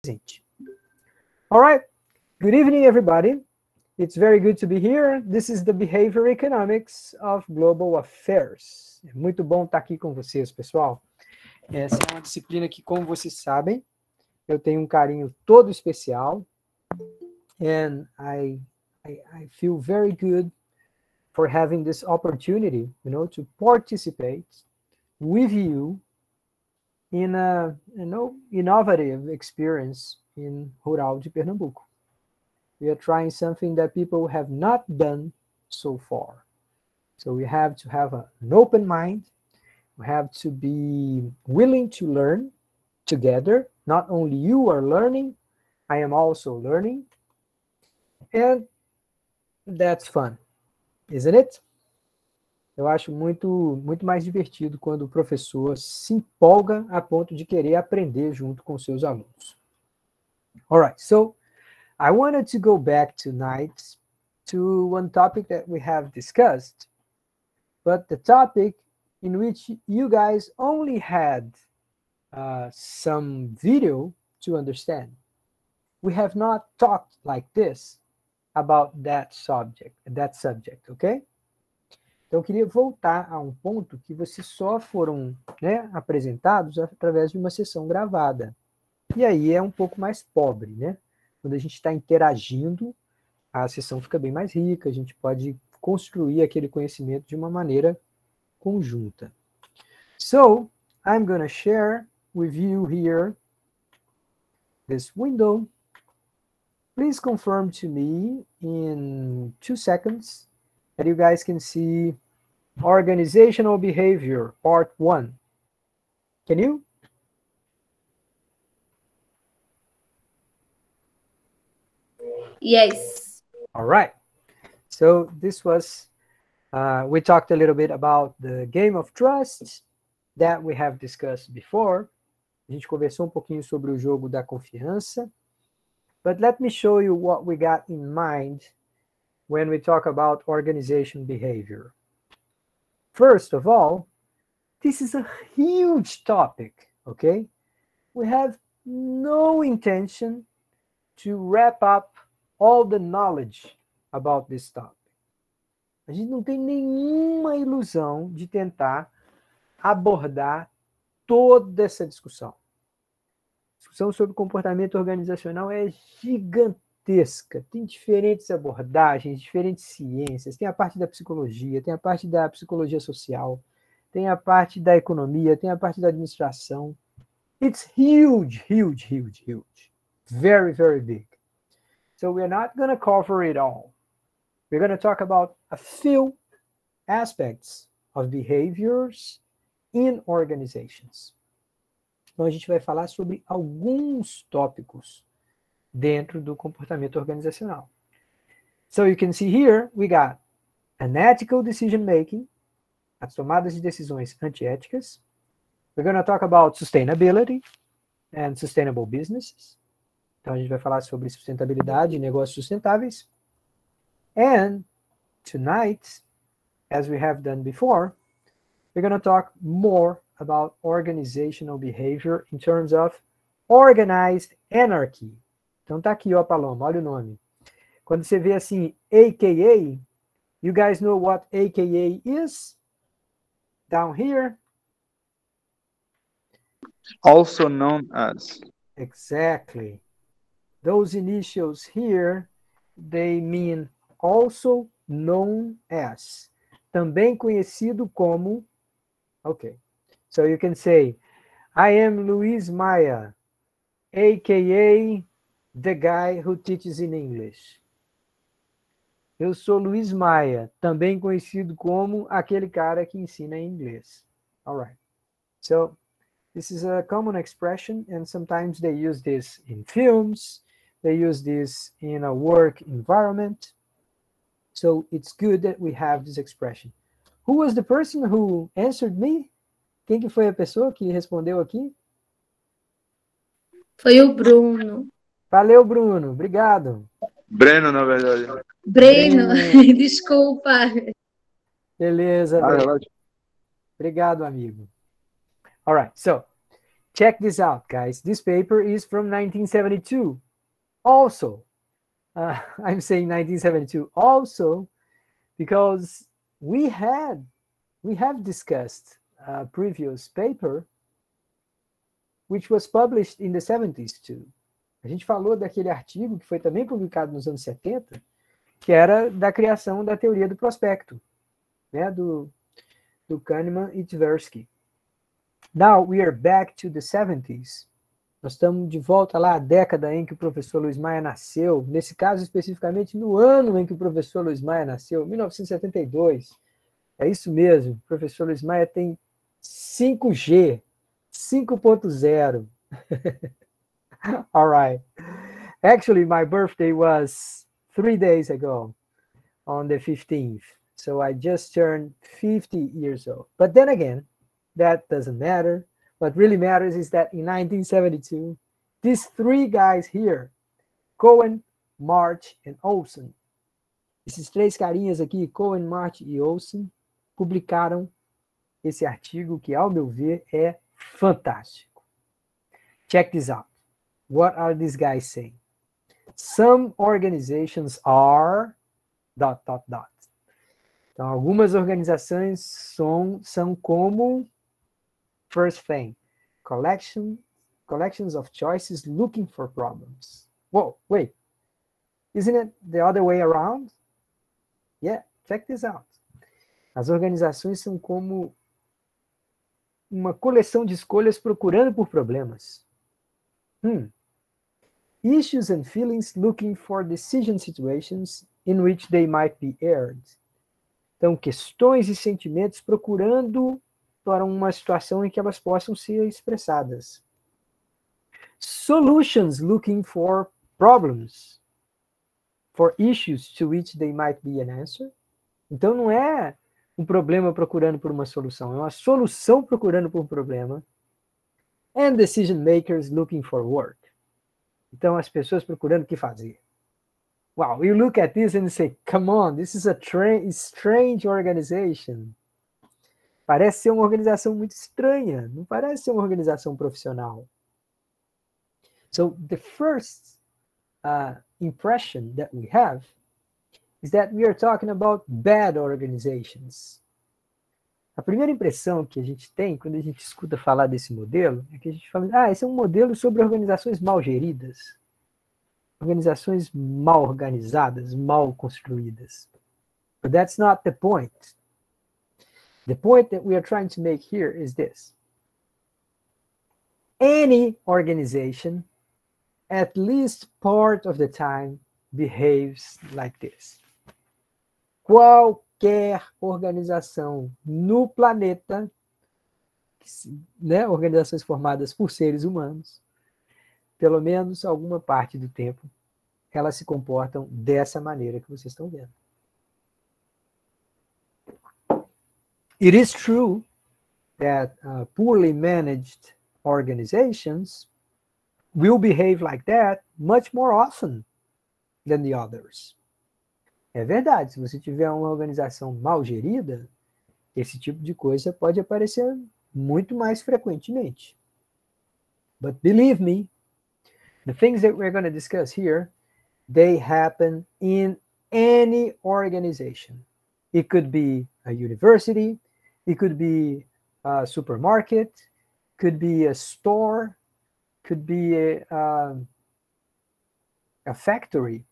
presente. All right. Good evening, everybody. It's very good to be here. This is the Behavior Economics of Global Affairs. É muito bom estar aqui com vocês, pessoal. Essa é uma disciplina que, como vocês sabem, eu tenho um carinho todo especial. And I feel very good for having this opportunity, to participate with you in a, innovative experience in Rural de Pernambuco. We are trying something that people have not done so far. So we have to have an open mind. We have to be willing to learn together. Not only you are learning, I am also learning. And that's fun, isn't it? Eu acho muito mais divertido quando o professor se empolga a ponto de querer aprender junto com seus alunos. All right, so I wanted to go back tonight to one topic that we have discussed, but the topic in which you guys only had some video to understand. We have not talked like this about that subject, okay? Então, eu queria voltar a um ponto que vocês só foram apresentados através de uma sessão gravada. E aí é um pouco mais pobre, né? Quando a gente está interagindo, a sessão fica bem mais rica, a gente pode construir aquele conhecimento de uma maneira conjunta. So, I'm going to share with you here this window. Please confirm to me in 2 seconds that you guys can see Organizational Behavior, Part 1. Can you? Yes. All right. So this was, we talked a little bit about the game of trust that we have discussed before. A gente conversou um pouquinho sobre o jogo da confiança. But let me show you what we got in mind when we talk about organization behavior. First of all, this is a huge topic, okay? We have no intention to wrap up all the knowledge about this topic. A gente não tem nenhuma ilusão de tentar abordar toda essa discussão. A discussão sobre comportamento organizacional é gigantesca. Tem diferentes abordagens, diferentes ciências. Tem a parte da psicologia, tem a parte da psicologia social, tem a parte da economia, tem a parte da administração. It's huge, huge, huge, huge. Very, very big. So we're not going to cover it all. We're going to talk about a few aspects of behaviors in organizations. Então, a gente vai falar sobre alguns tópicos dentro do comportamento organizacional. So you can see here, we got unethical decision making, as tomadas de decisões antiéticas. We're going to talk about sustainability and sustainable businesses. Então, a gente vai falar sobre sustentabilidade e negócios sustentáveis. And tonight, as we have done before, we're going to talk more about organizational behavior in terms of organized anarchy. Então tá aqui, ó, Paloma, olha o nome. Quando você vê assim, AKA, you guys know what AKA is? Down here. Also known as. Exactly. Those initials here, they mean also known as. Também conhecido como. Okay. So you can say, I am Luis Maia, AKA the guy who teaches in English. Eu sou Luis Maia, também conhecido como aquele cara que ensina em inglês. All right. So this is a common expression, and sometimes they use this in films. They use this in a work environment. So it's good that we have this expression. Who was the person who answered me? Quem que foi a pessoa que respondeu aqui? Foi o Bruno. Valeu, Bruno. Obrigado. Breno, na verdade. Breno, desculpa. Beleza. Obrigado, amigo. All right. So, Check this out, guys. This paper is from 1972. Also, I'm saying 1972 also because we have discussed a previous paper which was published in the 70s too. A gente falou daquele artigo que foi também publicado nos anos 70, que era da criação da teoria do prospecto, né, do Kahneman e Tversky. Now we are back to the 70s. Nós estamos de volta lá à década em que o professor Luiz Maia nasceu, nesse caso especificamente no ano em que o professor Luiz Maia nasceu, 1972. É isso mesmo, o professor Luiz Maia tem 5G, 5.0. All right. Actually, my birthday was 3 days ago, on the 15th. So I just turned 50 years old. But then again, that doesn't matter. What really matters is that in 1972, these three guys here, Cohen, March, and Olson, esses três carinhas aqui, Cohen, March e Olson, publicaram esse artigo que, ao meu ver, é fantástico. Check this out. What are these guys saying? Some organizations are... ... Então, algumas organizações são como... First thing, collections of choices looking for problems. Whoa, wait. Isn't it the other way around? Yeah, check this out. As organizações são como uma coleção de escolhas procurando por problemas. Issues and feelings looking for decision situations in which they might be aired. Então, questões e sentimentos procurando para uma situação em que elas possam ser expressadas. Solutions looking for problems, for issues to which they might be an answer. Então, não é um problema procurando por uma solução, é uma solução procurando por um problema. And decision makers looking for work. Então, as pessoas procurando o que fazer. Wow, you look at this and say, come on, this is a strange organization. Parece ser uma organização muito estranha, não parece ser uma organização profissional. So, the first impression that we have is that we are talking about bad organizations. A primeira impressão que a gente tem quando a gente escuta falar desse modelo é que a gente fala, esse é um modelo sobre organizações mal geridas, organizações mal organizadas, mal construídas. But that's not the point. The point that we are trying to make here is this. Any organization, at least part of the time, behaves like this. Qualquer organização no planeta, né, organizações formadas por seres humanos, pelo menos alguma parte do tempo, elas se comportam dessa maneira que vocês estão vendo. It is true that poorly managed organizations will behave like that much more often than the others. É verdade, se você tiver uma organização mal gerida, esse tipo de coisa pode aparecer muito mais frequentemente. But believe me, the things that we're going to discuss here, they happen in any organization. It could be a university, it could be a supermarket, could be a store, could be a factory.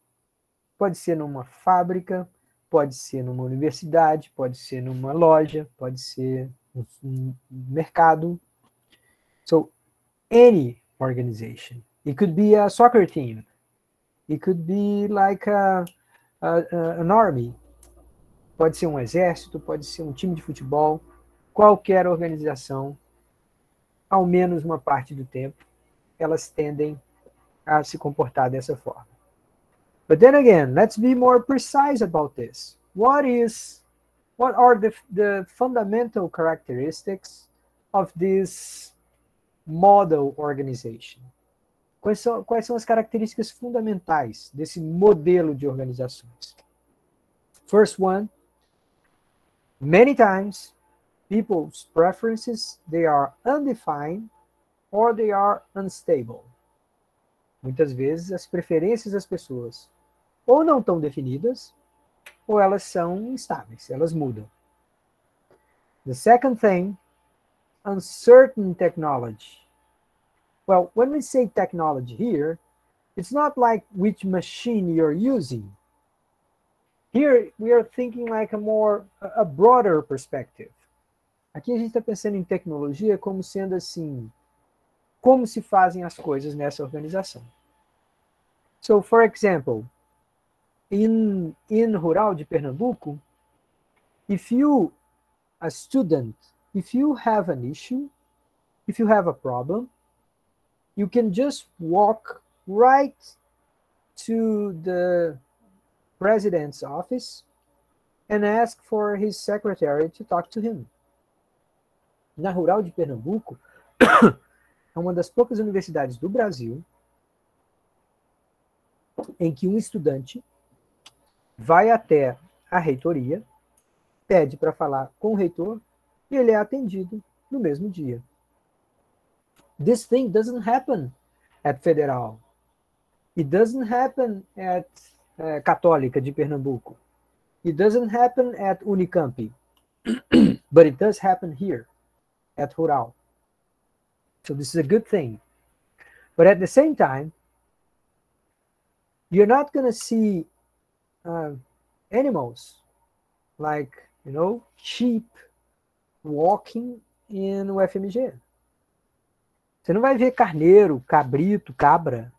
Pode ser numa fábrica, pode ser numa universidade, pode ser numa loja, pode ser um mercado. So, any organization. It could be a soccer team. It could be like an army. Pode ser um exército, pode ser um time de futebol. Qualquer organização, ao menos uma parte do tempo, elas tendem a se comportar dessa forma. But then again, let's be more precise about this. What are the fundamental characteristics of this model organization? Quais são as características fundamentais desse modelo de organizações? First one, many times people's preferences, they are undefined or they are unstable. Muitas vezes as preferências das pessoas ou não estão definidas, ou elas são instáveis, elas mudam. The second thing, uncertain technology. Well, when we say technology here, it's not like which machine you're using. Here we are thinking like a broader perspective. Aqui a gente está pensando em tecnologia como sendo assim, como se fazem as coisas nessa organização. So, for example, in Rural de Pernambuco, if you, a student, if you have an issue, if you have a problem, you can just walk right to the president's office and ask for his secretary to talk to him. Na Rural de Pernambuco, é uma das poucas universidades do Brasil em que um estudante vai até a reitoria, pede para falar com o reitor e ele é atendido no mesmo dia. This thing doesn't happen at Federal. It doesn't happen at Católica de Pernambuco. It doesn't happen at Unicamp. But it does happen here at Rural. So this is a good thing. But at the same time, you're not going to see animals like, sheep walking in o FMG. Você não vai ver carneiro, cabrito, cabra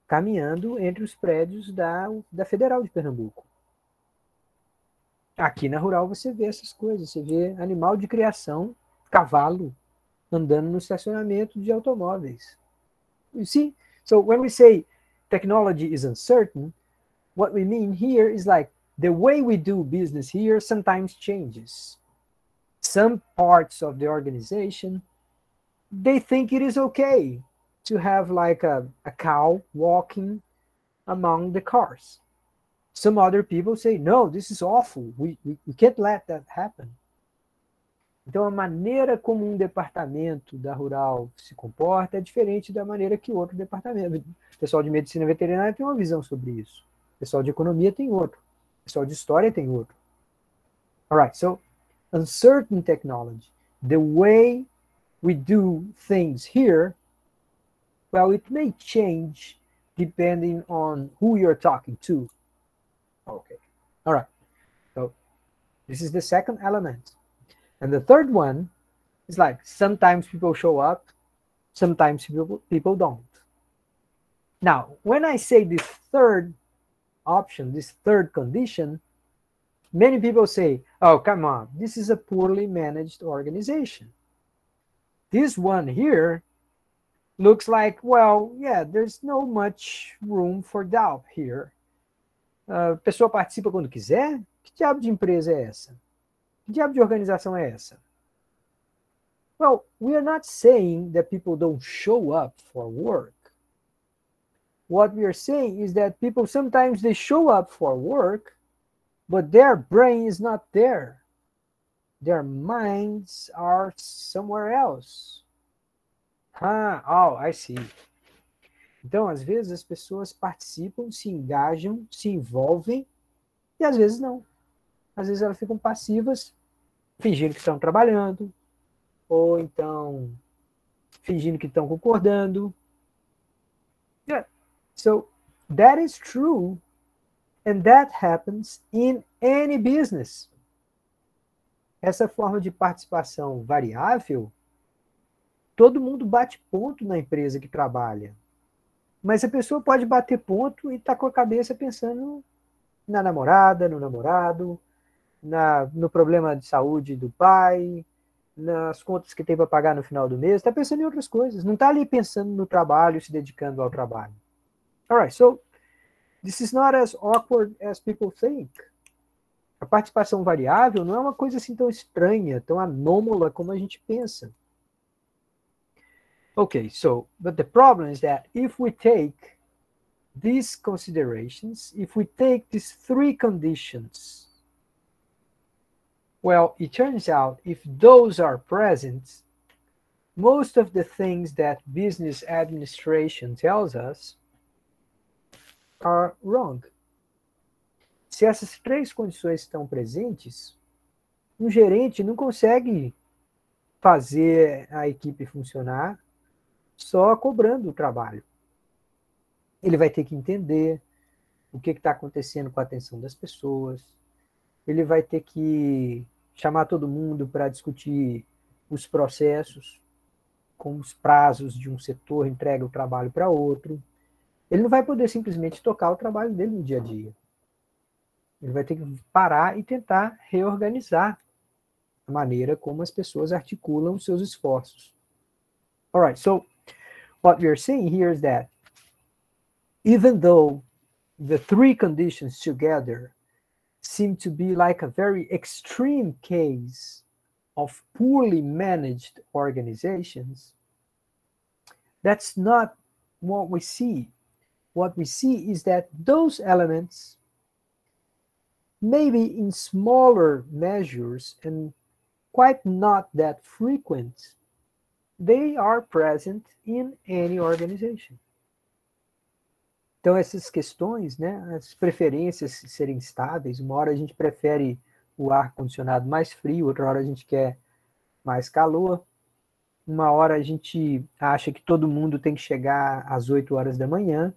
caminhando entre os prédios da Federal de Pernambuco. Aqui na Rural você vê essas coisas, você vê animal de criação, cavalo, andando no estacionamento de automóveis. You see? So when we say technology is uncertain, what we mean here is like the way we do business here sometimes changes. Some parts of the organization, they think it is okay to have like a cow walking among the cars. Some other people say, no, this is awful. We can't let that happen. Então, a maneira como um departamento da Rural se comporta é diferente da maneira que outro departamento. O pessoal de medicina veterinária tem uma visão sobre isso. O pessoal de economia tem outro. O pessoal de história tem outro. All right, so uncertain technology. The way we do things here, well, it may change depending on who you're talking to. Okay, all right. So this is the second element. And the third one is like sometimes people show up, sometimes people don't. Now, when I say this third option, this third condition, many people say, oh, come on, this is a poorly managed organization. This one here looks like, well, yeah, there's no much room for doubt here. A pessoa participa quando quiser? Que diabo de empresa é essa? Que diabo de organização é essa? Well, we are not saying that people don't show up for work. What we are saying is that people sometimes they show up for work, but their brain is not there. Their minds are somewhere else. Oh, I see. Então, às vezes, as pessoas participam, se engajam, se envolvem, e às vezes não. Às vezes elas ficam passivas, fingindo que estão trabalhando, ou então fingindo que estão concordando. Yeah. So, that is true, and that happens in any business. Essa forma de participação variável, todo mundo bate ponto na empresa que trabalha. Mas a pessoa pode bater ponto e estar com a cabeça pensando na namorada, no namorado, no problema de saúde do pai, nas contas que tem para pagar no final do mês. Está pensando em outras coisas. Não está ali pensando no trabalho, se dedicando ao trabalho. Alright, so this is not as awkward as people think. A participação variável não é uma coisa assim tão estranha, tão anômala como a gente pensa. Okay, so, but the problem is that if we take these considerations, if we take these three conditions, well, it turns out if those are present, most of the things that business administration tells us are wrong. Se essas três condições estão presentes, um gerente não consegue fazer a equipe funcionar só cobrando o trabalho. Ele vai ter que entender o que está acontecendo com a atenção das pessoas, ele vai ter que chamar todo mundo para discutir os processos, com os prazos de um setor entrega o trabalho para outro. Ele não vai poder simplesmente tocar o trabalho dele no dia a dia. Ele vai ter que parar e tentar reorganizar a maneira como as pessoas articulam seus esforços. All right, so what we are saying here is that even though the three conditions together seem to be like a very extreme case of poorly managed organizations, that's not what we see. What we see is that those elements, maybe in smaller measures and quite not that frequent, they are present in any organization. Então, essas questões, né, as preferências serem estáveis, uma hora a gente prefere o ar-condicionado mais frio, outra hora a gente quer mais calor, uma hora a gente acha que todo mundo tem que chegar às 8 horas da manhã,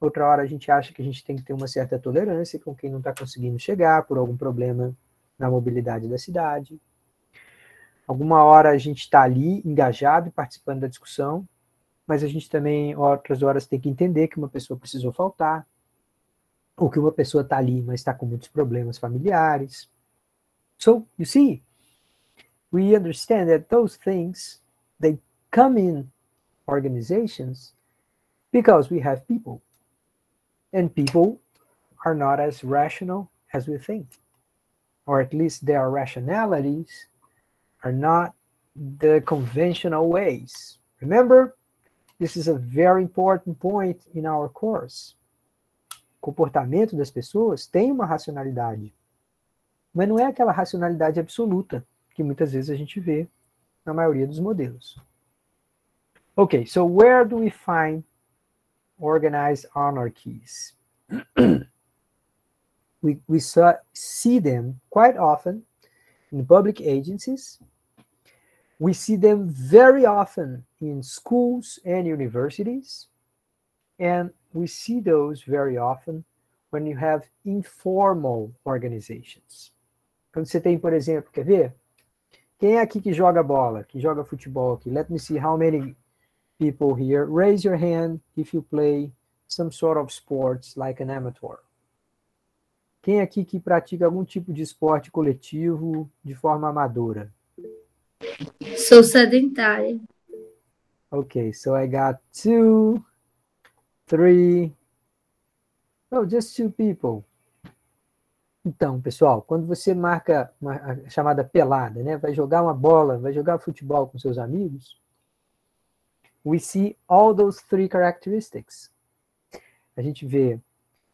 outra hora a gente acha que a gente tem que ter uma certa tolerância com quem não está conseguindo chegar por algum problema na mobilidade da cidade. Alguma hora a gente está ali, engajado, participando da discussão, mas a gente também, outras horas, tem que entender que uma pessoa precisou faltar, ou que uma pessoa está ali, mas está com muitos problemas familiares. So, you see, we understand that those things, they come in organizations because we have people. And people are not as rational as we think. Or at least their rationalities are not the conventional ways. Remember, this is a very important point in our course. O comportamento das pessoas tem uma racionalidade, mas não é aquela racionalidade absoluta que muitas vezes a gente vê na maioria dos modelos. Okay, so where do we find organized anarchies? we see them quite often in public agencies. We see them very often in schools and universities, and we see those very often when you have informal organizations. Quando você tem, por exemplo, quer ver? Quem é aqui que joga bola, que joga futebol aqui? Let me see how many people here. Raise your hand if you play some sort of sports like an amateur. Quem aqui que pratica algum tipo de esporte coletivo de forma amadora? Sou sedentária. Okay, so I got 2, 3. Oh, just 2 people. Então, pessoal, quando você marca a chamada pelada, né, vai jogar uma bola, vai jogar futebol com seus amigos, we see all those 3 characteristics. A gente vê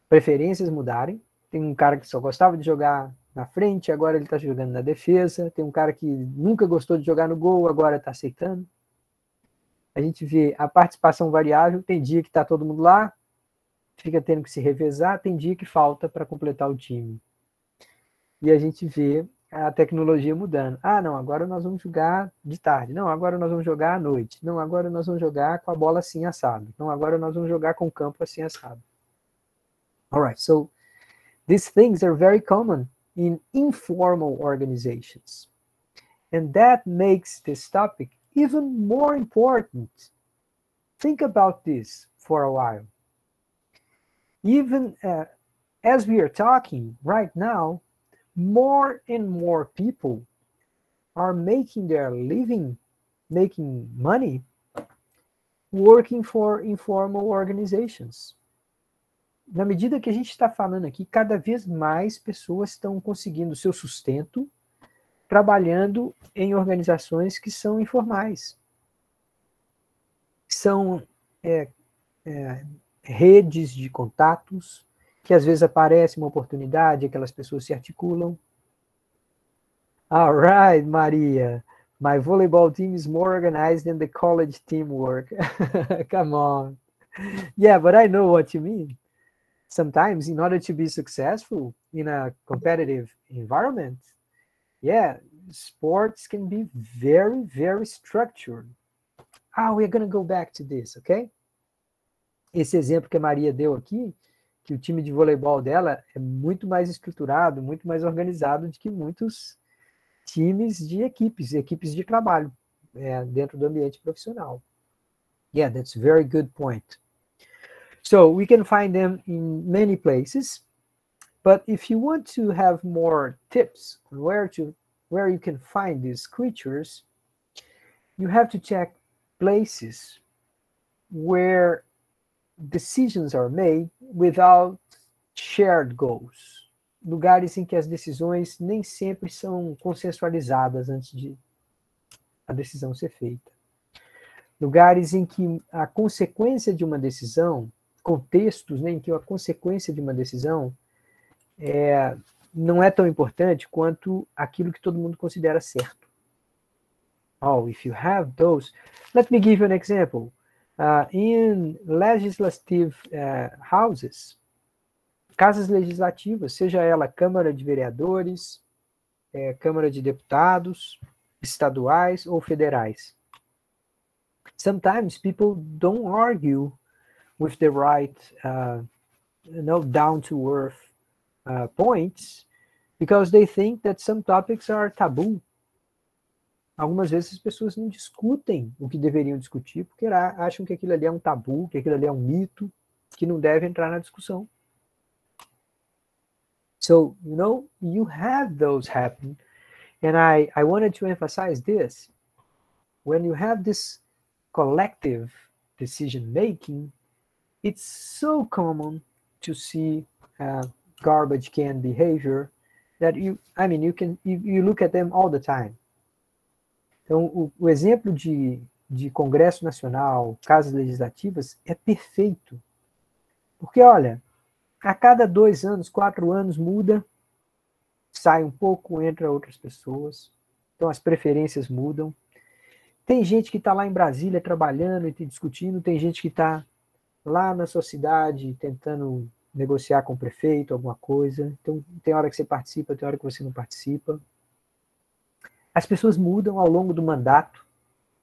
preferências mudarem. Tem um cara que só gostava de jogar na frente, agora ele está jogando na defesa. Tem um cara que nunca gostou de jogar no gol, agora está aceitando. A gente vê a participação variável. Tem dia que está todo mundo lá, fica tendo que se revezar. Tem dia que falta para completar o time. E a gente vê a tecnologia mudando. Ah, não, agora nós vamos jogar de tarde. Não, agora nós vamos jogar à noite. Não, agora nós vamos jogar com a bola assim assado. Não, agora nós vamos jogar com o campo assim assado. All right, so these things are very common in informal organizations. And that makes this topic even more important. Think about this for a while. Even as we are talking right now, more and more people are making their living, making money, working for informal organizations. Na medida que a gente está falando aqui, cada vez mais pessoas estão conseguindo seu sustento trabalhando em organizações que são informais. São redes de contatos, que às vezes aparece uma oportunidade, aquelas pessoas se articulam. All right, Maria. My volleyball team is more organized than the college teamwork. Come on. Yeah, but I know what you mean. Sometimes, in order to be successful in a competitive environment, yeah, sports can be very, very structured. We're going to go back to this, okay? Esse exemplo que a Maria deu aqui, que o time de voleibol dela é muito mais estruturado, muito mais organizado do que muitos times de equipes de trabalho dentro do ambiente profissional. Yeah, that's a very good point. So we can find them in many places, but if you want to have more tips on where you can find these creatures, you have to check places where decisions are made without shared goals. Lugares em que as decisões nem sempre são consensualizadas antes de a decisão ser feita. Lugares em que a consequência de uma decisão, contextos, né, em que a consequência de uma decisão não é tão importante quanto aquilo que todo mundo considera certo. If you have those, let me give you an example. In legislative houses, casas legislativas, seja ela Câmara de Vereadores, Câmara de Deputados, estaduais ou federais. Sometimes people don't argue with the right, down-to-earth points because they think that some topics are taboo. Algumas vezes as pessoas não discutem o que deveriam discutir porque acham que aquilo ali é um tabu, que aquilo ali é um mito, que não deve entrar na discussão. So, you have those happen. And I wanted to emphasize this. When you have this collective decision-making, it's so common to see garbage can behavior that you look at them all the time. Então, o exemplo de Congresso Nacional, casas legislativas, é perfeito. Porque, olha, a cada 2 anos, 4 anos, muda, sai um pouco, entra outras pessoas, então as preferências mudam. Tem gente que está lá em Brasília trabalhando e discutindo, tem gente que está lá na sua cidade tentando negociar com o prefeito, alguma coisa. Então, tem hora que você participa, tem hora que você não participa. As pessoas mudam ao longo do mandato.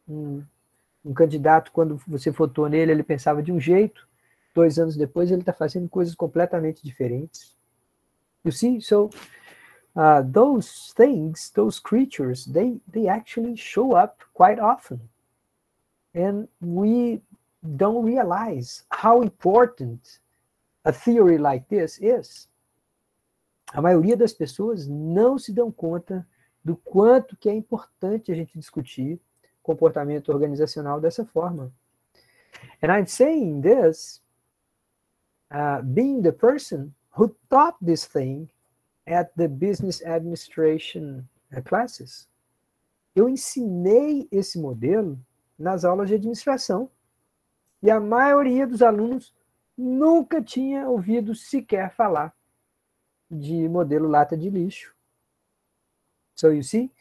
Um candidato, quando você votou nele, ele pensava de um jeito, 2 anos depois ele está fazendo coisas completamente diferentes. You see? So, those things, those creatures, they actually show up quite often. And we don't realize how important a theory like this is. A maioria das pessoas não se dão conta do quanto que é importante a gente discutir comportamento organizacional dessa forma. And I'm saying this, being the person who taught this thing at the business administration classes. Eu ensinei esse modelo nas aulas de administração. E a maioria dos alunos nunca tinha ouvido sequer falar de modelo lata de lixo. So you see,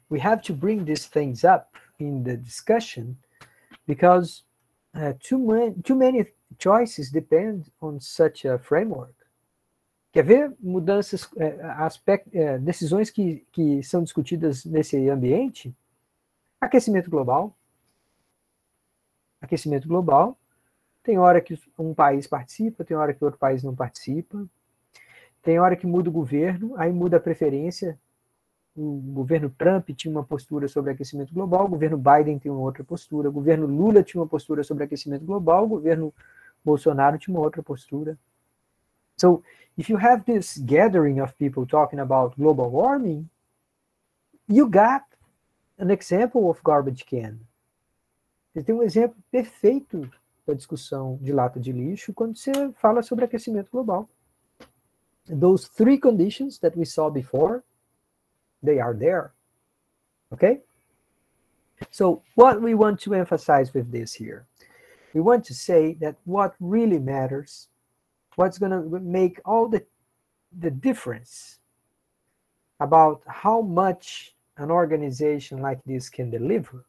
we have to bring these things up in the discussion because too many choices depend on such a framework. Quer ver mudanças, decisões que são discutidas nesse ambiente? Aquecimento global. Aquecimento global. Tem hora que um país participa, tem hora que outro país não participa. Tem hora que muda o governo, aí muda a preferência. O governo Trump tinha uma postura sobre aquecimento global, o governo Biden tem uma outra postura, o governo Lula tinha uma postura sobre aquecimento global, o governo Bolsonaro tinha uma outra postura. So, if you have this gathering of people talking about global warming, you got an example of garbage can. Você tem um exemplo perfeito da discussão de lata de lixo quando você fala sobre aquecimento global. Those 3 conditions that we saw before, they are there. Okay? So, what we want to emphasize with this here, we want to say that what really matters, what's going to make all the difference about how much an organization like this can deliver,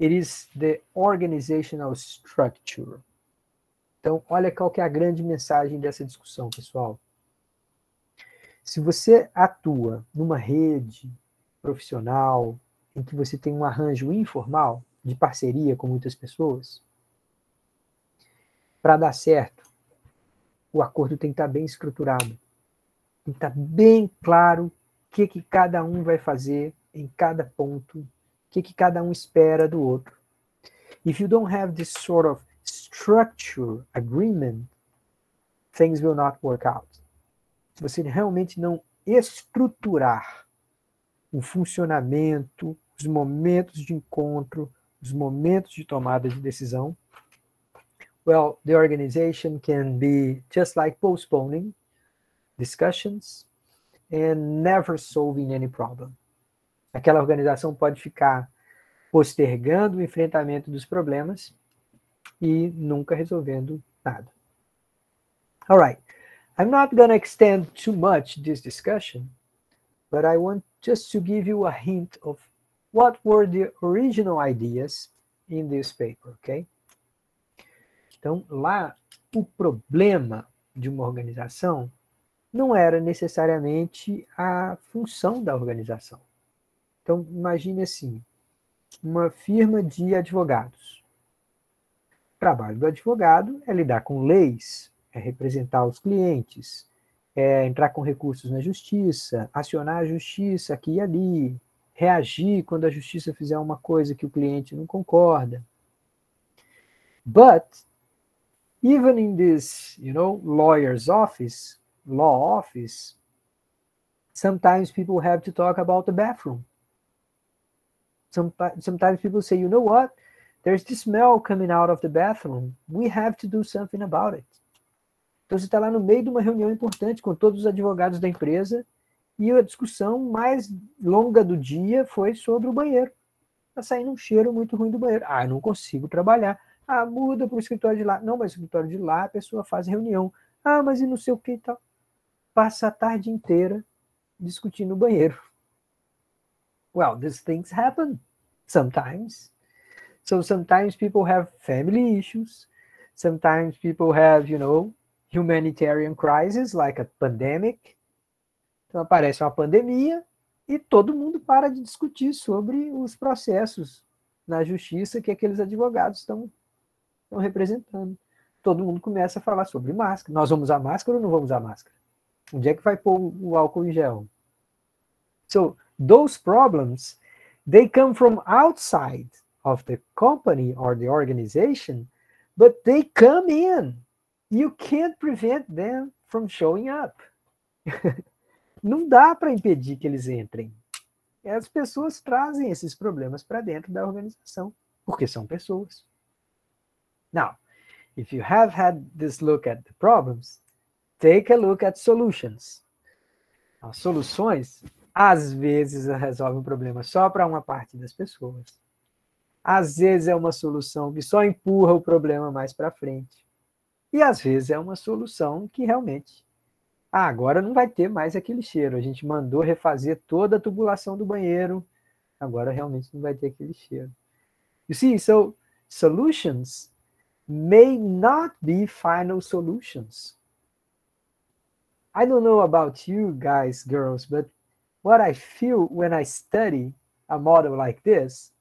it is the organizational structure. Então, olha qual que é a grande mensagem dessa discussão, pessoal. Se você atua numa rede profissional em que você tem um arranjo informal de parceria com muitas pessoas, para dar certo, o acordo tem que estar bem estruturado. Tem que estar bem claro o que cada um vai fazer em cada ponto, o que cada um espera do outro. If you don't have this sort of structure, agreement, things will not work out. Se você realmente não estruturar o funcionamento, os momentos de encontro, os momentos de tomada de decisão, well, the organization can be just like postponing discussions and never solving any problem. Aquela organização pode ficar postergando o enfrentamento dos problemas e nunca resolvendo nada. All right. I'm not going to extend too much this discussion, but I want just to give you a hint of what were the original ideas in this paper, okay? Então, lá, o problema de uma organização não era necessariamente a função da organização. Então, imagine assim, uma firma de advogados. O trabalho do advogado é lidar com leis, é representar os clientes, é entrar com recursos na justiça, acionar a justiça aqui e ali, reagir quando a justiça fizer uma coisa que o cliente não concorda. But, even in this, lawyer's office, law office, sometimes people have to talk about the bathroom. Sometimes people say, you know what? There's this smell coming out of the bathroom. We have to do something about it. Então, você está lá no meio de uma reunião importante com todos os advogados da empresa e a discussão mais longa do dia foi sobre o banheiro. Está saindo um cheiro muito ruim do banheiro. Ah, eu não consigo trabalhar. Ah, muda para o escritório de lá. Não, mas o escritório de lá a pessoa faz reunião. Ah, mas e não sei o que e tal. Passa a tarde inteira discutindo o banheiro. Well, these things happen sometimes. So sometimes people have family issues. Sometimes people have, humanitarian crisis, like a pandemic. Então aparece uma pandemia e todo mundo para de discutir sobre os processos na justiça que aqueles advogados estão representando. Todo mundo começa a falar sobre máscara. Nós vamos usar máscara ou não vamos usar máscara? Onde é que vai pôr o álcool em gel? So, those problems, they come from outside of the company or the organization, but they come in. You can't prevent them from showing up. Não dá para impedir que eles entrem. As pessoas trazem esses problemas para dentro da organização, porque são pessoas. Now, if you have had this look at the problems, take a look at solutions. As soluções, às vezes, resolvem um problema só para uma parte das pessoas. Às vezes é uma solução que só empurra o problema mais para frente. E às vezes é uma solução que realmente, agora não vai ter mais aquele cheiro. A gente mandou refazer toda a tubulação do banheiro, agora realmente não vai ter aquele cheiro. You see, so solutions may not be final solutions. I don't know about you guys, girls, but what I feel when I study a model like this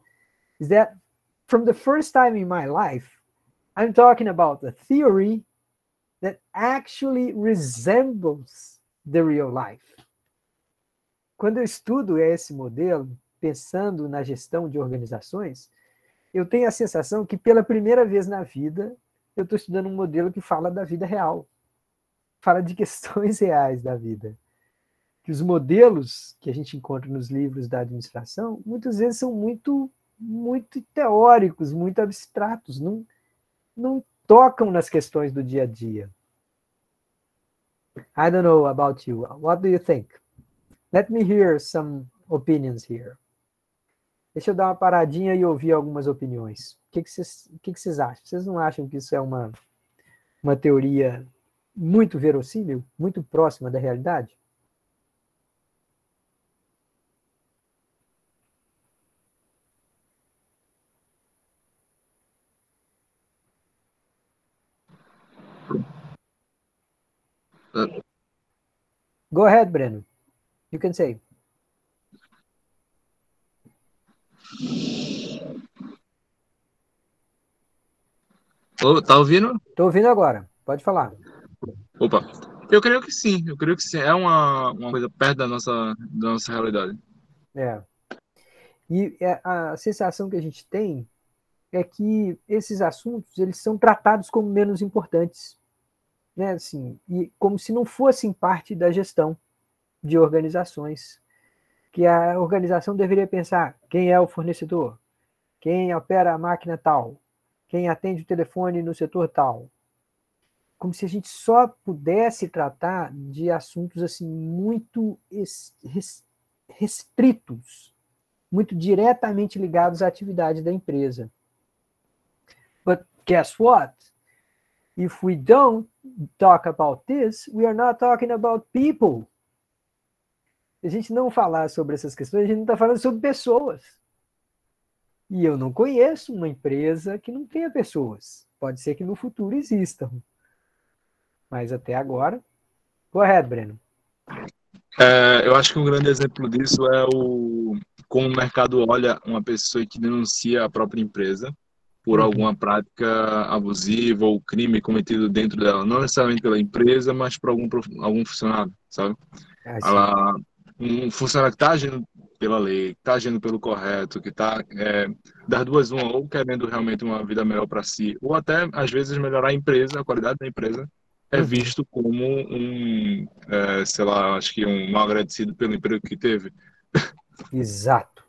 is that from the first time in my life, I'm talking about a theory that actually resembles the real life. Quando eu estudo esse modelo, pensando na gestão de organizações, eu tenho a sensação que pela primeira vez na vida, eu estou estudando um modelo que fala da vida real, fala de questões reais da vida. Que os modelos que a gente encontra nos livros da administração, muitas vezes são muito teóricos, muito abstratos, não tocam nas questões do dia a dia. I don't know about you. What do you think? Let me hear some opinions here. Deixa eu dar uma paradinha e ouvir algumas opiniões. O que vocês acham? Vocês não acham que isso é uma teoria muito verossímil, muito próxima da realidade? Go ahead, Breno. You can say. Tá ouvindo? Estou ouvindo agora. Pode falar. Opa. Eu creio que sim. É uma coisa perto da nossa realidade. É. E a sensação que a gente tem é que esses assuntos eles são tratados como menos importantes, né? Assim, e como se não fossem parte da gestão de organizações. Que a organização deveria pensar quem é o fornecedor, quem opera a máquina tal, quem atende o telefone no setor tal. Como se a gente só pudesse tratar de assuntos assim muito restritos, muito diretamente ligados à atividade da empresa. But guess what? If we don't talk about this, we are not talking about people. Se a gente não falar sobre essas questões, a gente não está falando sobre pessoas. E eu não conheço uma empresa que não tenha pessoas. Pode ser que no futuro existam. Mas até agora... Go ahead, Breno. Eu acho que um grande exemplo disso é como o mercado olha uma pessoa que denuncia a própria empresa por alguma prática abusiva ou crime cometido dentro dela, não necessariamente pela empresa, mas por algum funcionário, sabe? Um funcionário que está agindo pela lei, que está agindo pelo correto, que está das duas uma, ou querendo realmente uma vida melhor para si, ou até às vezes melhorar a empresa, a qualidade da empresa, é visto como sei lá, acho que um mal agradecido pelo emprego que teve. Exato.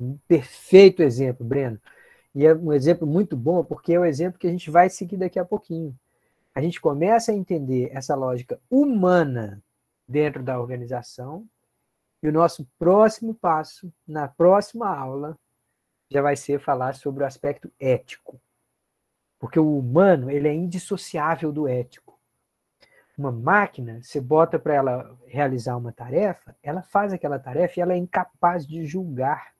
Um perfeito exemplo, Breno. E é um exemplo muito bom, porque é o exemplo que a gente vai seguir daqui a pouquinho. A gente começa a entender essa lógica humana dentro da organização, e o nosso próximo passo, na próxima aula, já vai ser falar sobre o aspecto ético. Porque o humano, ele é indissociável do ético. Uma máquina, você bota para ela realizar uma tarefa, ela faz aquela tarefa e ela é incapaz de julgar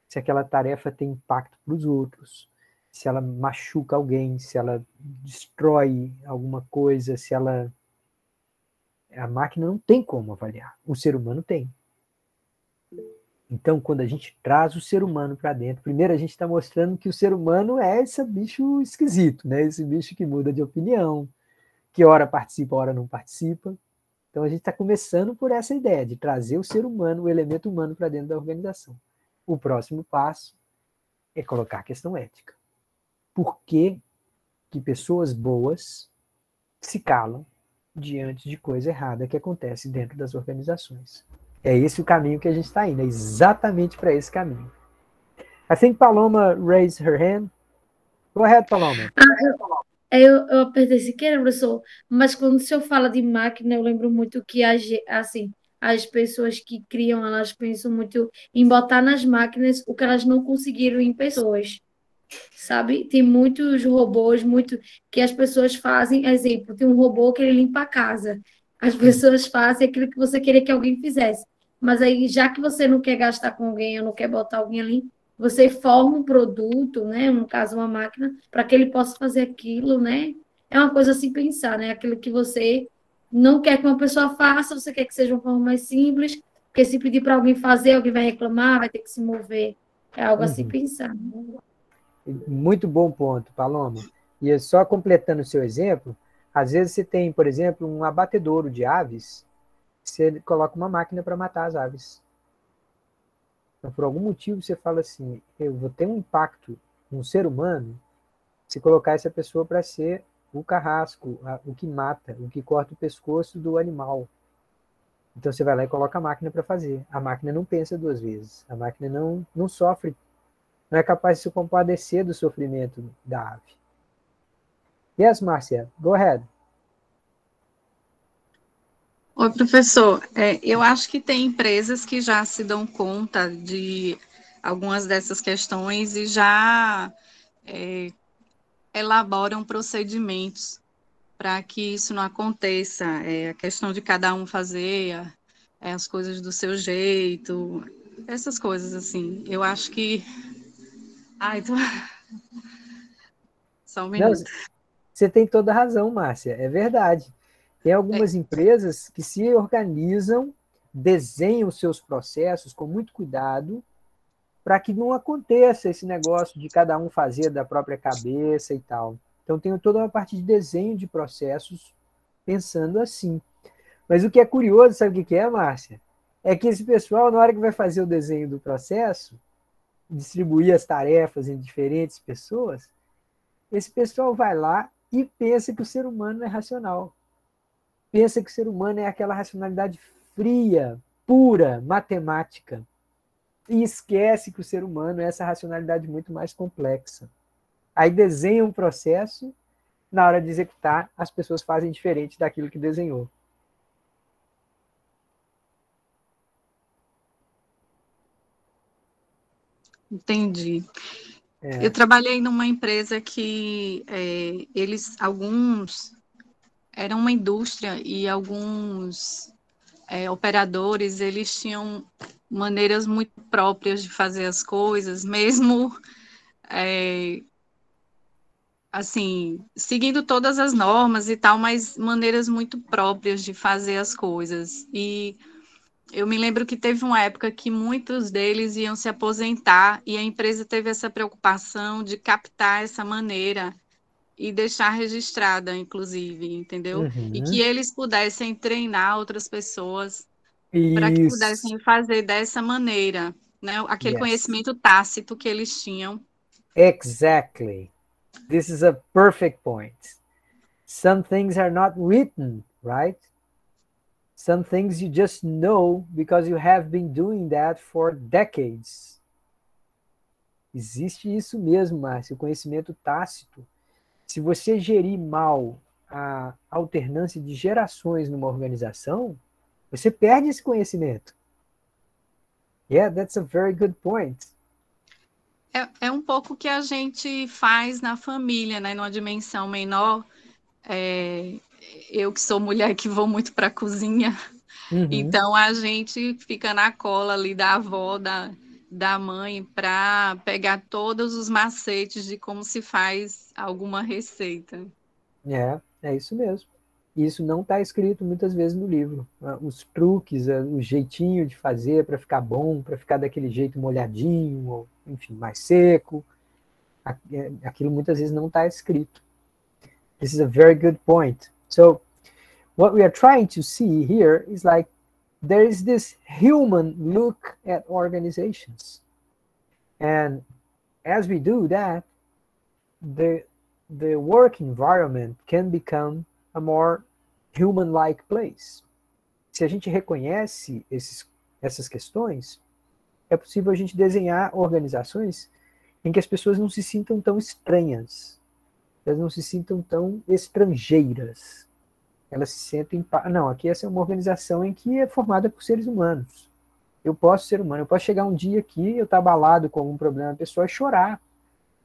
se aquela tarefa tem impacto para os outros, se ela machuca alguém, se ela destrói alguma coisa, se ela... A máquina não tem como avaliar, o ser humano tem. Então, quando a gente traz o ser humano para dentro, primeiro a gente está mostrando que o ser humano é esse bicho esquisito, né? Esse bicho que muda de opinião, que hora participa, hora não participa. Então, a gente está começando por essa ideia de trazer o ser humano, o elemento humano para dentro da organização. O próximo passo é colocar a questão ética. Por que pessoas boas se calam diante de coisa errada que acontece dentro das organizações? É esse o caminho que a gente está indo, é exatamente para esse caminho. I think Paloma raised her hand. Go ahead, Paloma. Eu apertei sem querer, professor, mas quando o senhor fala de máquina, eu lembro muito que assim, as pessoas que criam, elas pensam muito em botar nas máquinas o que elas não conseguiram em pessoas, sabe? Tem muitos robôs, que as pessoas fazem, exemplo, tem um robô que ele limpa a casa. As pessoas fazem aquilo que você queria que alguém fizesse. Mas aí, já que você não quer gastar com alguém, ou não quer botar alguém ali, você forma um produto, né? No caso, uma máquina, para que ele possa fazer aquilo, né? É uma coisa assim pensar, né? Aquilo que você não quer que uma pessoa faça, você quer que seja uma forma mais simples, porque se pedir para alguém fazer, alguém vai reclamar, vai ter que se mover. É algo assim pensar. Muito bom ponto, Paloma. E só completando o seu exemplo, às vezes você tem, por exemplo, um abatedouro de aves, você coloca uma máquina para matar as aves. Então, por algum motivo, você fala assim, eu vou ter um impacto no ser humano se colocar essa pessoa para ser o carrasco, o que mata, o que corta o pescoço do animal. Então, você vai lá e coloca a máquina para fazer. A máquina não pensa duas vezes. A máquina não sofre, não é capaz de se compadecer do sofrimento da ave. Yes, Márcia, go ahead. Oi, professor. Eu acho que tem empresas que já se dão conta de algumas dessas questões e já elaboram procedimentos para que isso não aconteça. A questão de cada um fazer as coisas do seu jeito, essas coisas assim. Eu acho que... Ai, Só um minuto. Não, você tem toda a razão, Márcia, é verdade. Tem algumas empresas que se organizam, desenham seus processos com muito cuidado para que não aconteça esse negócio de cada um fazer da própria cabeça e tal. Então, tem toda uma parte de desenho de processos pensando assim. Mas o que é curioso, sabe o que é, Márcia? É que esse pessoal, na hora que vai fazer o desenho do processo, distribuir as tarefas em diferentes pessoas, esse pessoal vai lá e pensa que o ser humano é racional. Pensa que o ser humano é aquela racionalidade fria, pura, matemática. E esquece que o ser humano é essa racionalidade muito mais complexa. Aí desenha um processo, na hora de executar, as pessoas fazem diferente daquilo que desenhou. Entendi. Eu trabalhei numa empresa que alguns era uma indústria e alguns operadores, eles tinham maneiras muito próprias de fazer as coisas, mesmo assim, seguindo todas as normas e tal, mas maneiras muito próprias de fazer as coisas. E eu me lembro que teve uma época que muitos deles iam se aposentar e a empresa teve essa preocupação de captar essa maneira e deixar registrada, inclusive, entendeu? E que eles pudessem treinar outras pessoas para que pudessem fazer dessa maneira, né? Aquele conhecimento tácito que eles tinham. Exactly. This is a perfect point. Some things are not written, right? Some things you just know because you have been doing that for decades. Existe isso mesmo, Márcio, o conhecimento tácito. Se você gerir mal a alternância de gerações numa organização, você perde esse conhecimento. Yeah, that's a very good point. É um pouco o que a gente faz na família, né? Numa dimensão menor. Eu que sou mulher que vou muito para a cozinha, então a gente fica na cola ali da avó, da mãe, para pegar todos os macetes de como se faz alguma receita. É isso mesmo. Isso não está escrito muitas vezes no livro. Os truques, o jeitinho de fazer para ficar bom, para ficar daquele jeito molhadinho, ou, enfim, mais seco, aquilo muitas vezes não está escrito. This is a very good point. So, what we are trying to see here is like, there is this human look at organizations. And as we do that, the work environment can become a more human-like place. Se a gente reconhece essas questões, é possível a gente desenhar organizações em que as pessoas não se sintam tão estranhas, elas não se sintam tão estrangeiras. Elas se sentem... Não, aqui essa é uma organização em que é formada por seres humanos. Eu posso ser humano, eu posso chegar um dia aqui, eu estar abalado com algum problema pessoal e chorar,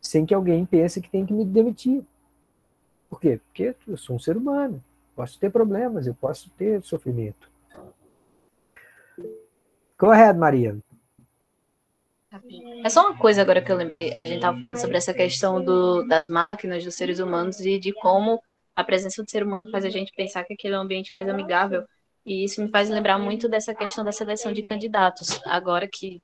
sem que alguém pense que tem que me demitir. Por quê? Porque eu sou um ser humano, posso ter problemas, eu posso ter sofrimento. Go ahead, Maria. É só uma coisa agora que eu lembrei. A gente estava falando sobre essa questão das máquinas, dos seres humanos e de como a presença do ser humano faz a gente pensar que aquele é um ambiente mais amigável. E isso me faz lembrar muito dessa questão da seleção de candidatos. Agora que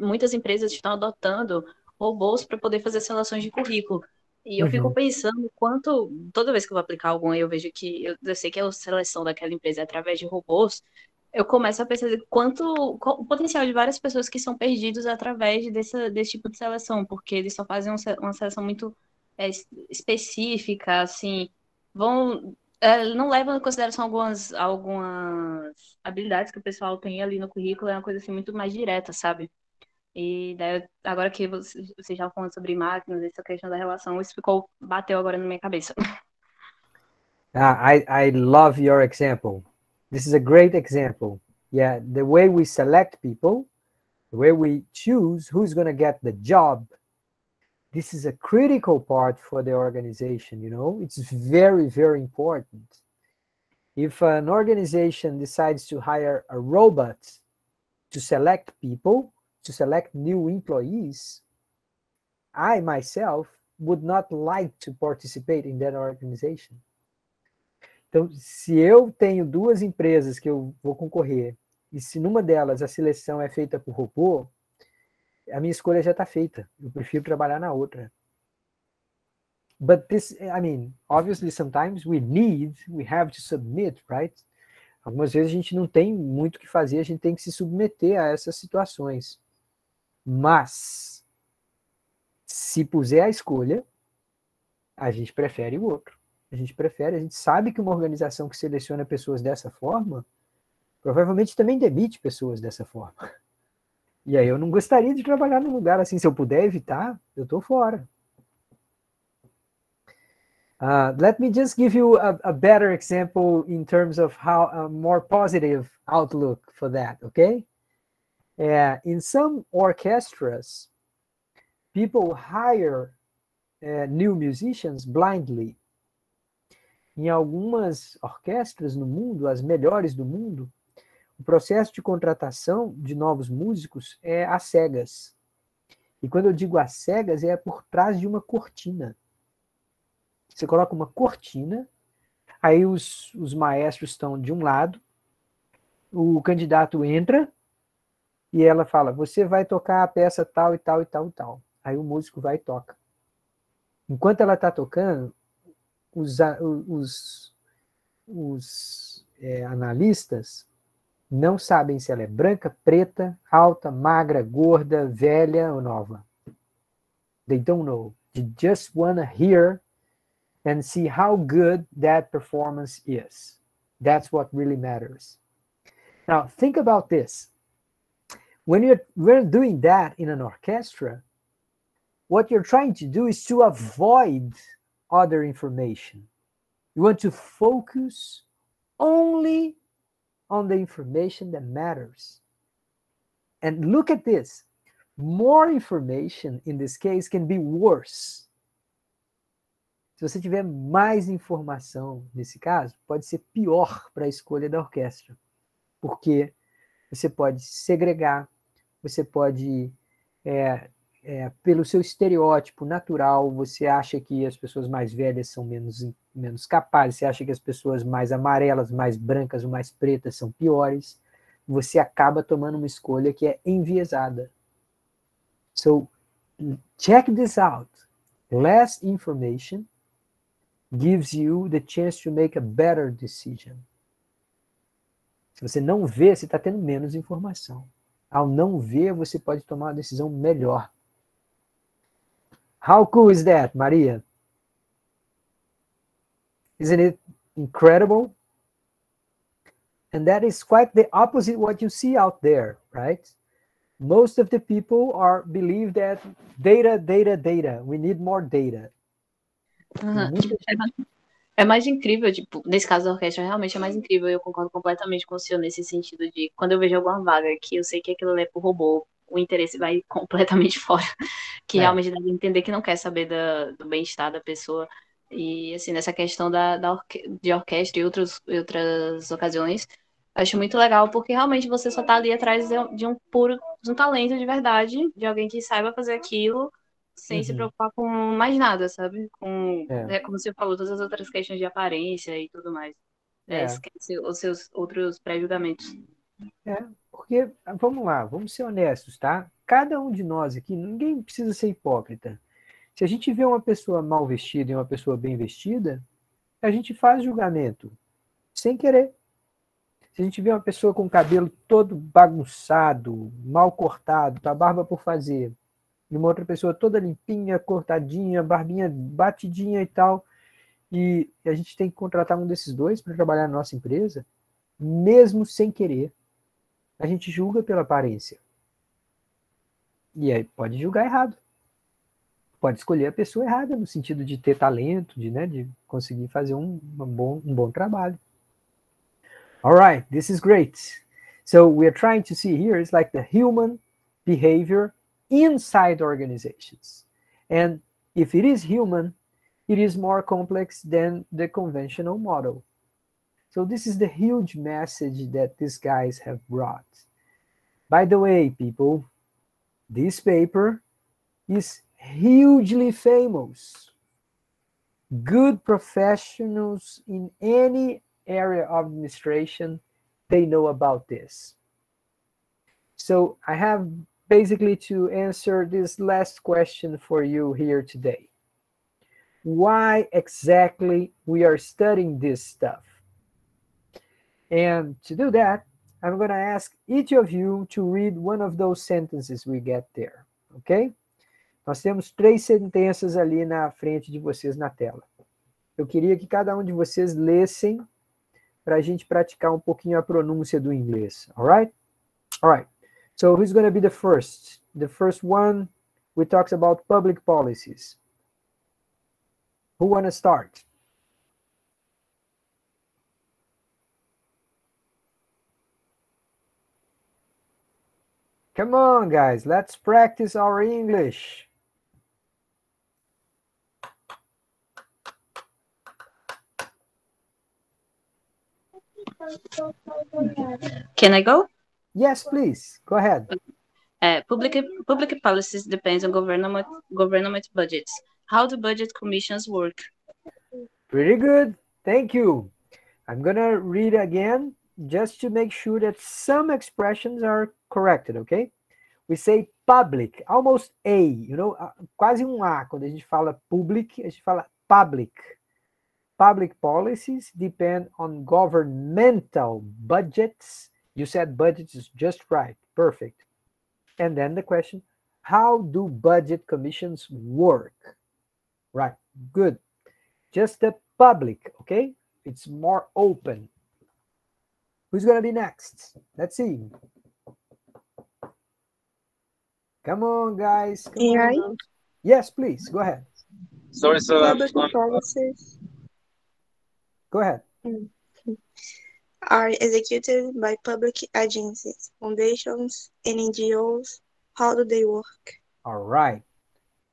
muitas empresas estão adotando robôs para poder fazer seleções de currículo. E eu fico pensando quanto, toda vez que eu vou aplicar algum, eu vejo que, eu sei que a seleção daquela empresa é através de robôs, eu começo a perceber o potencial de várias pessoas que são perdidos através desse tipo de seleção, porque eles só fazem uma seleção muito específica, assim, não levam em consideração algumas habilidades que o pessoal tem ali no currículo, é uma coisa assim muito mais direta, sabe? E daí, agora que você já falando sobre máquinas, essa questão da relação, isso bateu agora na minha cabeça. I love your example. This is a great example. Yeah, the way we select people, the way we choose who's going to get the job, this is a critical part for the organization, you know? It's very, very important. If an organization decides to hire a robot to select people, to select new employees, I myself would not like to participate in that organization. Então, se eu tenho duas empresas que eu vou concorrer, e se numa delas a seleção é feita por robô, a minha escolha já está feita. Eu prefiro trabalhar na outra. But this, I mean, obviously sometimes we have to submit, right? Algumas vezes a gente não tem muito o que fazer, a gente tem que se submeter a essas situações. Mas, se puser a escolha, a gente prefere o outro. A gente sabe que uma organização que seleciona pessoas dessa forma, provavelmente também demite pessoas dessa forma. E aí eu não gostaria de trabalhar num lugar assim. Se eu puder evitar, eu estou fora. Let me just give you a better example in terms of how a more positive outlook for that, okay? In some orchestras, people hire new musicians blindly. Em algumas orquestras no mundo, as melhores do mundo, o processo de contratação de novos músicos é às cegas. E quando eu digo às cegas, é por trás de uma cortina. Você coloca uma cortina, aí os maestros estão de um lado, o candidato entra e ela fala, você vai tocar a peça tal e tal e tal e tal. Aí o músico vai e toca. Enquanto ela está tocando, os analistas não sabem se ela é branca, preta, alta, magra, gorda, velha ou nova. They don't know. They just want to hear and see how good that performance is. That's what really matters. Now, think about this. When we're doing that in an orchestra, what you're trying to do is to avoid other information. You want to focus only on the information that matters. And look at this. More information, in this case, can be worse. Se você tiver mais informação, nesse caso, pode ser pior para a escolha da orquestra. Porque você pode segregar, você pode, pelo seu estereótipo natural, você acha que as pessoas mais velhas são menos capazes, você acha que as pessoas mais amarelas, mais brancas ou mais pretas são piores, você acaba tomando uma escolha que é enviesada. So, check this out. Less information gives you the chance to make a better decision. Se você não vê, você está tendo menos informação. Ao não ver, você pode tomar uma decisão melhor. How cool is that, Maria? Isn't it incredible? And that is quite the opposite what you see out there, right? Most of the people believe that data. We need more data. É mais incrível, tipo, nesse caso da orquestra, realmente é mais incrível. Eu concordo completamente com o senhor nesse sentido de quando eu vejo alguma vaga que eu sei que aquilo é pro robô, o interesse vai completamente fora. Que realmente dá pra entender que não quer saber do bem-estar da pessoa. E, assim, nessa questão de orquestra e outras ocasiões, acho muito legal, porque realmente você só tá ali atrás de um talento de verdade, de alguém que saiba fazer aquilo, sem se preocupar com mais nada, sabe? Como você falou, todas as outras questões de aparência e tudo mais. Esquece os seus outros pré-julgamentos. Porque, vamos lá, vamos ser honestos, tá? Cada um de nós aqui, ninguém precisa ser hipócrita. Se a gente vê uma pessoa mal vestida e uma pessoa bem vestida, a gente faz julgamento, sem querer. Se a gente vê uma pessoa com o cabelo todo bagunçado, mal cortado, tá a barba por fazer, e uma outra pessoa toda limpinha, cortadinha, barbinha batidinha e tal, e a gente tem que contratar um desses dois para trabalhar na nossa empresa, mesmo sem querer, a gente julga pela aparência. E aí pode julgar errado. Pode escolher a pessoa errada, no sentido de ter talento, de conseguir fazer um bom trabalho. All right, this is great. So we're trying to see here is like the human behavior inside organizations. And if it is human, it is more complex than the conventional model. So this is the huge message that these guys have brought. By the way, people, this paper is hugely famous. good professionals in any area of administration, they know about this. So I have basically to answer this last question for you here today. Why exactly we are studying this stuff? And to do that, I'm going to ask each of you to read one of those sentences we get there, ok? Nós temos 3 sentenças ali na frente de vocês na tela. Eu queria que cada um de vocês lessem para a gente praticar um pouquinho a pronúncia do inglês, alright? Alright, so who's going to be the first? The first one, we talked about public policies. Who want to start? Come on, guys, let's practice our English. Can I go? Yes, please, go ahead. Public policies depends on government budgets. How do budget commissions work? Pretty good, thank you. I'm gonna read again just to make sure that some expressions are corrected, okay? We say public, almost A, you know, quase A. Quando a gente fala public, a gente fala public. Public policies depend on governmental budgets. You said budgets is just right, perfect. And then the question, how do budget commissions work? Right, good. Just the public, okay? It's more open. Who's going to be next? Let's see. Come on, guys. Come on. Yes, please, go ahead. Sorry, sir. Public policies Go ahead. are executed by public agencies, foundations, and NGOs. How do they work? All right.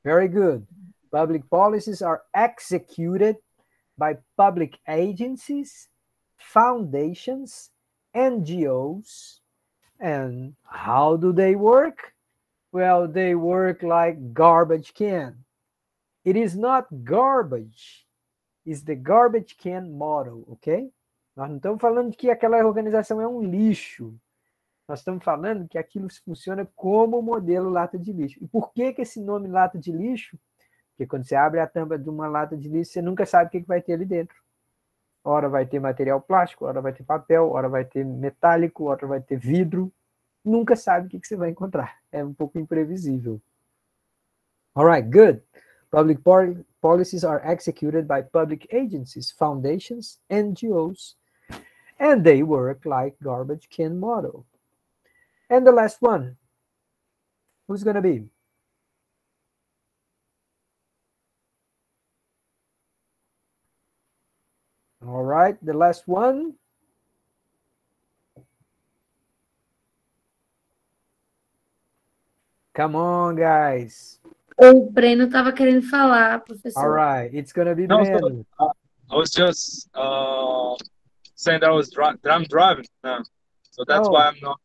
Very good. Public policies are executed by public agencies, foundations, NGOs. And how do they work? Well, they work like garbage can. It is not garbage. It's the garbage can model, ok? Nós não estamos falando que aquela organização é um lixo. Nós estamos falando que aquilo funciona como modelo lata de lixo. E por que esse nome lata de lixo? Porque quando você abre a tampa de uma lata de lixo, você nunca sabe o que vai ter ali dentro. Ora vai ter material plástico, ora vai ter papel, ora vai ter metálico, ora vai ter vidro. Nunca sabe o que você vai encontrar. É um pouco imprevisível. All right, good. Public policies are executed by public agencies, foundations, NGOs, and they work like garbage can model. And the last one, who's going to be? All right, the last one. Come on, guys. O Breno estava querendo falar, professor. All right, it's going to be No, Breno. I was just saying that I'm driving now, so that's why I'm not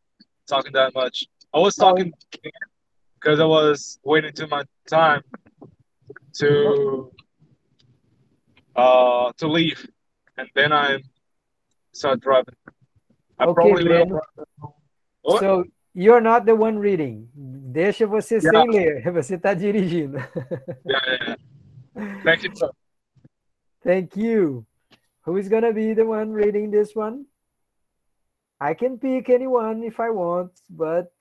talking that much. I was talking because I was waiting to my time to leave, and then I start driving. I Okay, probably will. Breno. What? So you're not the one reading. Deixa você sem ler. Você está dirigindo. Yeah. Thank you. Thank you. Who is going to be the one reading this one? I can pick anyone if I want, but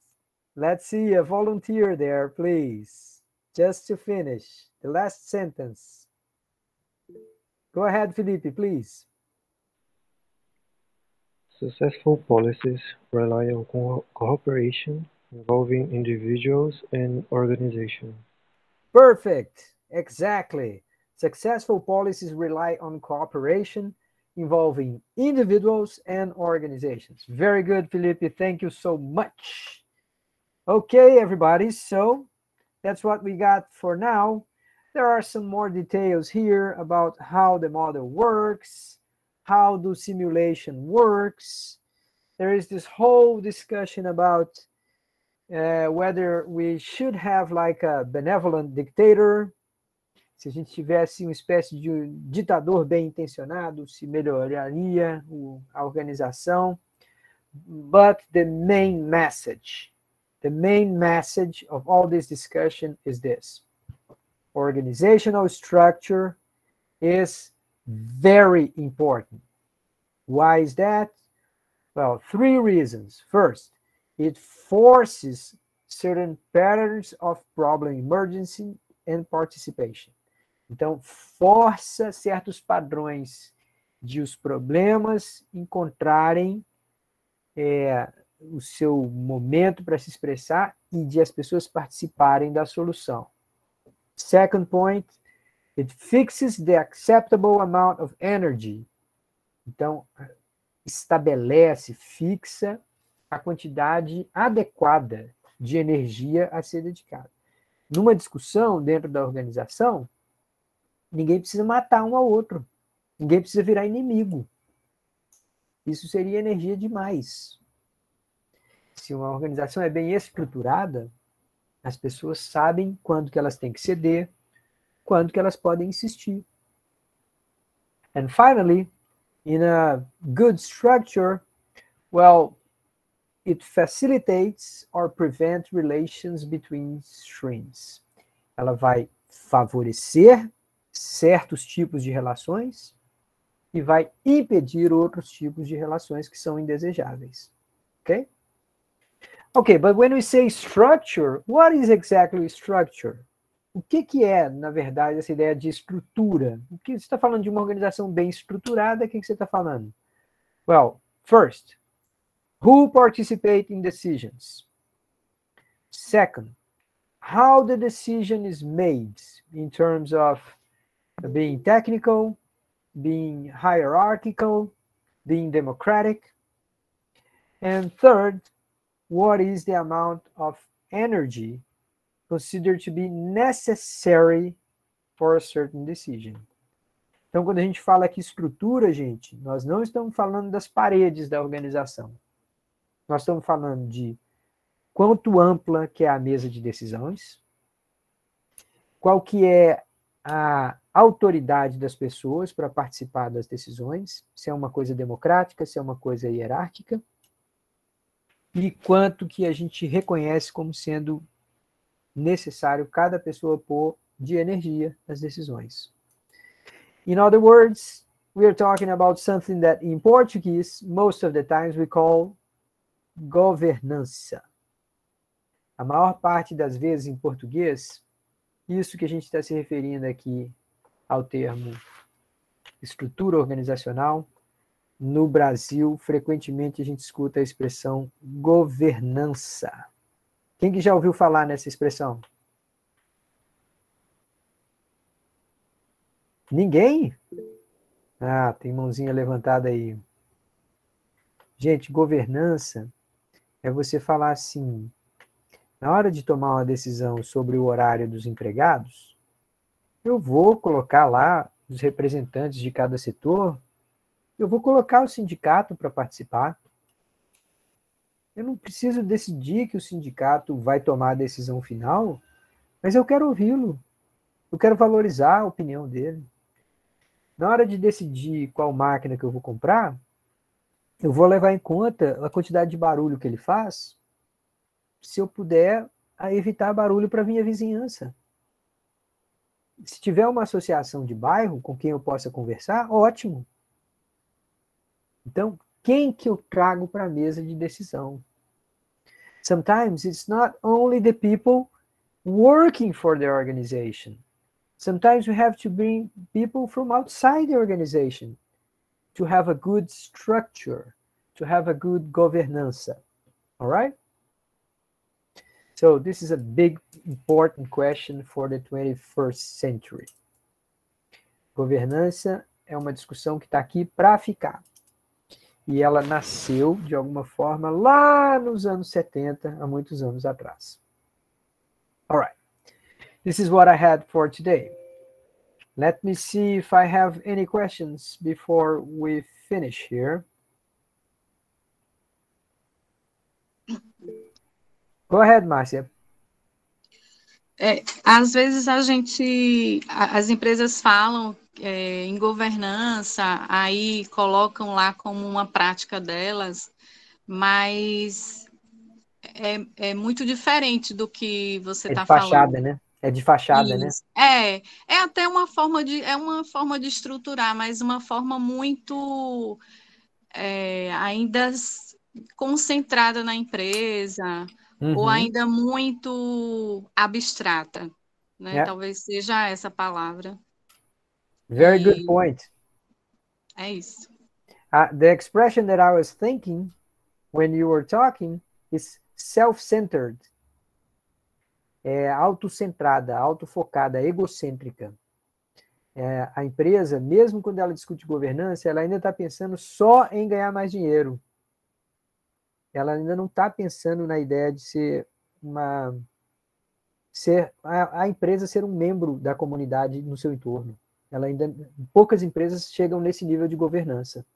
let's see a volunteer there, please. Just to finish the last sentence. Go ahead, Felipe, please. Successful policies rely on cooperation involving individuals and organizations. Perfect. Exactly. Successful policies rely on cooperation involving individuals and organizations. Very good, Felipe. Thank you so much. Okay, everybody. So that's what we got for now. There are some more details here about how the model works, how the simulation works. There is this whole discussion about whether we should have like a benevolent dictator. Se a gente tivesse uma espécie de um ditador bem intencionado, se melhoraria a organização. But the main message of all this discussion is this. Organizational structure is very important. Why is that? Well, 3 reasons. First, it forces certain patterns of problem emergency and participation. Então, força certos padrões de os problemas encontrarem o seu momento para se expressar e de as pessoas participarem da solução. Second point, it fixes the acceptable amount of energy. Então, estabelece, fixa a quantidade adequada de energia a ser dedicada. Numa discussão dentro da organização, ninguém precisa matar um ao outro. Ninguém precisa virar inimigo. Isso seria energia demais. Se uma organização é bem estruturada, as pessoas sabem quando que elas têm que ceder, quando que elas podem insistir. And finally, in a good structure, well, it facilitates or prevents relations between streams. Ela vai favorecer certos tipos de relações e vai impedir outros tipos de relações que são indesejáveis. Okay? Okay, but when we say structure, what is exactly structure? O que é, na verdade, essa ideia de estrutura? O que você está falando de uma organização bem estruturada? O que você está falando? Well, first, who participate in decisions? Second, how the decision is made in terms of being technical, being hierarchical, being democratic. And third, what is the amount of energy considered to be necessary for a certain decision? Então, quando a gente fala aqui estrutura, gente, nós não estamos falando das paredes da organização. Nós estamos falando de quanto ampla que é a mesa de decisões, qual que é a autoridade das pessoas para participar das decisões, se é uma coisa democrática, se é uma coisa hierárquica, e quanto que a gente reconhece como sendo necessário cada pessoa pôr de energia nas decisões. In other words, we are talking about something that in Portuguese, most of the times we call governança. A maior parte das vezes em português, isso que a gente está se referindo aqui ao termo estrutura organizacional, no Brasil, frequentemente a gente escuta a expressão governança. Quem que já ouviu falar nessa expressão? Ninguém? Ah, tem mãozinha levantada aí. Gente, governança é você falar assim, na hora de tomar uma decisão sobre o horário dos empregados, eu vou colocar lá os representantes de cada setor, eu vou colocar o sindicato para participar. Eu não preciso decidir que o sindicato vai tomar a decisão final, mas eu quero ouvi-lo. Eu quero valorizar a opinião dele. Na hora de decidir qual máquina que eu vou comprar, eu vou levar em conta a quantidade de barulho que ele faz, se eu puder evitar barulho para a minha vizinhança. Se tiver uma associação de bairro com quem eu possa conversar, ótimo. Então, quem que eu trago para a mesa de decisão? Sometimes it's not only the people working for the organization. Sometimes we have to bring people from outside the organization to have a good structure, to have a good governança. All right? So this is a big, important question for the 21st century. Governança é uma discussão que está aqui para ficar. E ela nasceu, de alguma forma, lá nos anos 70, há muitos anos atrás. All right. This is what I had for today. Let me see if I have any questions before we finish here. Go ahead, Márcia. Às vezes as empresas falam em governança, aí colocam lá como uma prática delas, mas é muito diferente do que você É de está falando. fachada, né? É de fachada, né? Isso. É até uma forma de estruturar, mas uma forma muito ainda concentrada na empresa, ou ainda muito abstrata, né? Yeah. Talvez seja essa palavra. Very good E point. é isso. The expression that I was thinking when you were talking is self-centered. É autocentrada, autofocada, egocêntrica. A empresa, mesmo quando ela discute governança, ela ainda está pensando só em ganhar mais dinheiro. Ela ainda não está pensando na ideia de a empresa ser um membro da comunidade no seu entorno. Poucas empresas chegam nesse nível de governança.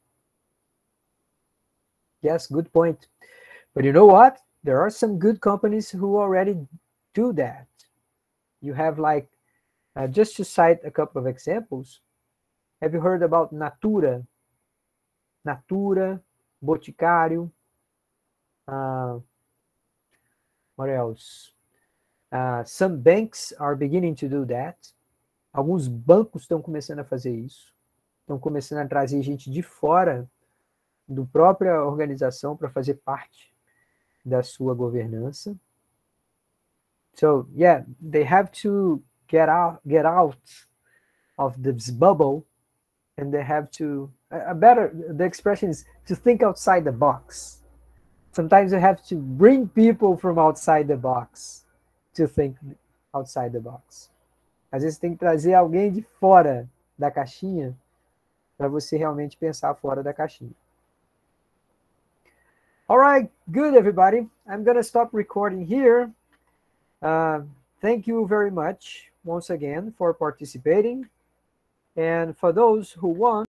Yes, good point. But you know what? There are some good companies who already do that. You have like, just to cite a couple of examples, have you heard about Natura? Natura, Boticário, what else? Some banks are beginning to do that. Alguns bancos estão começando a fazer isso. Estão começando a trazer gente de fora da própria organização para fazer parte da sua governança. So, yeah, they have to get out of this bubble, and they have to, the expression is to think outside the box. Sometimes you have to bring people from outside the box to think outside the box. Às vezes tem que trazer alguém de fora da caixinha para você realmente pensar fora da caixinha. All right, good, everybody. I'm going to stop recording here. Thank you very much once again for participating. And for those who want